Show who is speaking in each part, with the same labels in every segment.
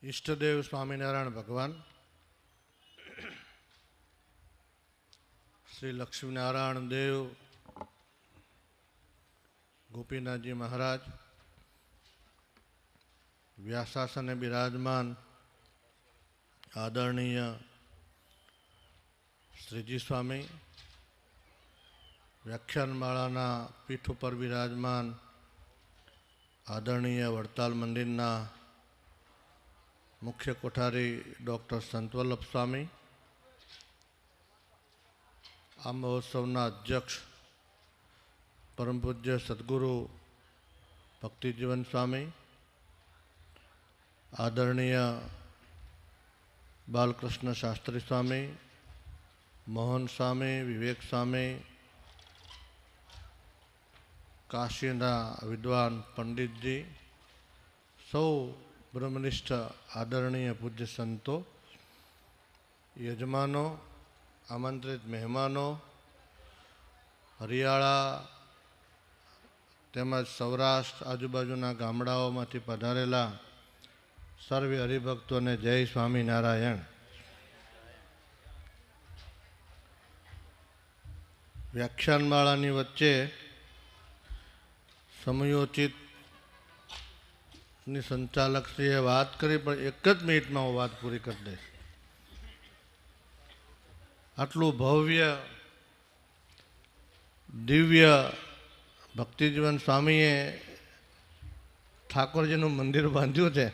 Speaker 1: ઈષ્ટદેવ સ્વામિનારાયણ ભગવાન, શ્રી લક્ષ્મીનારાયણ દેવ, ગોપીનાથજી મહારાજ, વ્યાસાસને બિરાજમાન આદરણીય શ્રીજી સ્વામી, વ્યાખ્યાનમાળાના પીઠ ઉપર બિરાજમાન આદરણીય વડતાલ મંદિરના મુખ્ય કોઠારી ડૉક્ટર સંતવલ્લભ સ્વામી, આ મહોત્સવના અધ્યક્ષ પરમ પૂજ્ય સદગુરુ ભક્તિજીવન સ્વામી, આદરણીય બાલકૃષ્ણ શાસ્ત્રી સ્વામી, મોહન સ્વામી, વિવેક સ્વામી, કાશીના વિદ્વાન પંડિતજી, સૌ બ્રહ્મનિષ્ઠ આદરણીય પૂજ્ય સંતો, યજમાનો, આમંત્રિત મહેમાનો, હરિયાળા તેમજ સૌરાષ્ટ્ર આજુબાજુના ગામડાઓમાંથી પધારેલા સર્વે હરિભક્તોને જય સ્વામિનારાયણ. વ્યાખ્યાનમાળાની વચ્ચે સમયોચિત ની સંચાલકશ્રીએ વાત કરી, પણ એક જ મિનિટમાં હું વાત પૂરી કરી દઈશ. આટલું ભવ્ય દિવ્ય ભક્તિજીવન સ્વામીએ ઠાકોરજીનું મંદિર બાંધ્યું છે,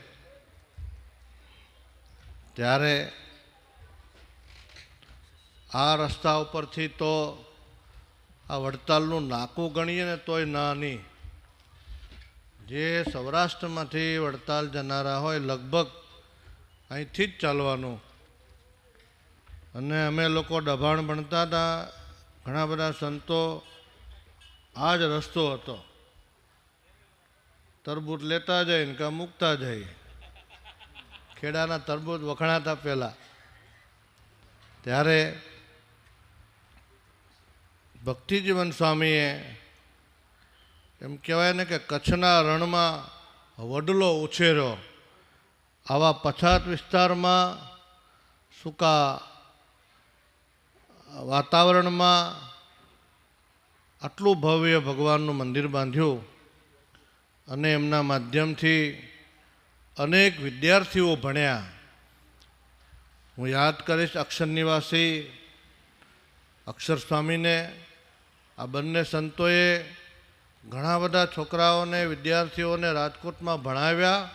Speaker 1: ત્યારે આ રસ્તા ઉપરથી તો આ વડતાલનું નાકું ગણીએ ને તોય નાની, જે સૌરાષ્ટ્રમાંથી વડતાલ જનારા હોય લગભગ અહીંથી જ ચાલવાનું. અને અમે લોકો દભાણ ભણતા હતા, ઘણા બધા સંતો આ જ રસ્તો હતો, તરબૂચ લેતા જાય ને કાં મૂકતા જાય. ખેડાના તરબૂચ વખણાતા પહેલાં, ત્યારે ભક્તિજીવન સ્વામીએ એમ કહેવાય ને કે કચ્છના રણમાં વડલો ઉછેર્યો. આવા પછાત વિસ્તારમાં સૂકા વાતાવરણમાં આટલું ભવ્ય ભગવાનનું મંદિર બાંધ્યું અને એમના માધ્યમથી અનેક વિદ્યાર્થીઓ ભણ્યા. હું યાદ કરીશ અક્ષર નિવાસી અક્ષર સ્વામીને. આ બંને સંતોએ ઘણા બધા છોકરાઓને, વિદ્યાર્થીઓને રાજકોટમાં ભણાવ્યા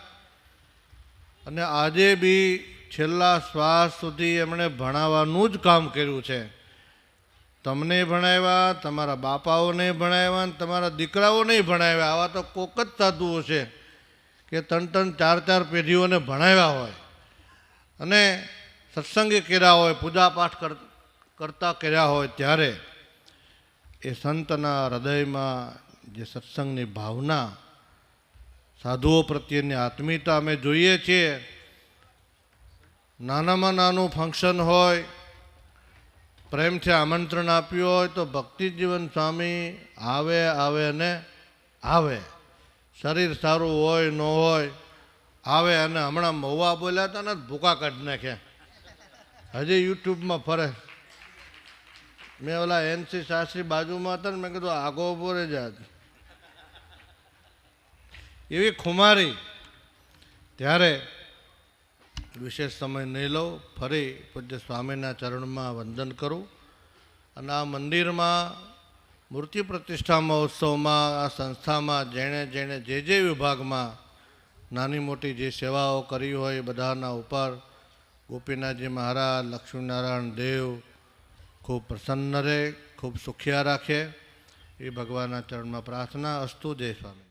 Speaker 1: અને આજે બી છેલ્લા શ્વાસ સુધી એમણે ભણાવવાનું જ કામ કર્યું છે. તમને ભણાવ્યા, તમારા બાપાઓને ભણાવ્યા, તમારા દીકરાઓને ભણાવ્યા. આવા તો કોક જ સાધુઓ છે કે 3-4 પેઢીઓને ભણાવ્યા હોય અને સત્સંગે કર્યા હોય, પૂજાપાઠ કરતા કર્યા હોય. ત્યારે એ સંતના હૃદયમાં જે સત્સંગની ભાવના, સાધુઓ પ્રત્યેની આત્મીયતા અમે જોઈએ છીએ. નાનામાં નાનું ફંક્શન હોય, પ્રેમથી આમંત્રણ આપ્યું હોય તો ભક્તિજીવન સ્વામી આવે અને આવે. શરીર સારું હોય ન હોય, આવે. અને હમણાં મહુવા બોલ્યા હતા ને, ભૂકા કાઢી નાખ્યા. હજી યુટ્યુબમાં ફરે. મેં ઓલા એનસી શાસ્ત્રી બાજુમાં હતા ને, મેં કીધું આગો ઉભો રહી જાય. એવી ખુમારી. ત્યારે વિશેષ સમય નહીં લઉં, ફરી પૂજ્ય સ્વામીના ચરણમાં વંદન કરું. અને આ મંદિરમાં મૂર્તિ પ્રતિષ્ઠા મહોત્સવમાં, આ સંસ્થામાં જેણે જે વિભાગમાં નાની મોટી જે સેવાઓ કરી હોય એ બધાના ઉપર ગોપીનાથજી મહારાજ, લક્ષ્મીનારાયણ દેવ ખૂબ પ્રસન્ન રહે, ખૂબ સુખિયા રાખે, એ ભગવાનના ચરણમાં પ્રાર્થના. અસ્તુ. જય સ્વામી.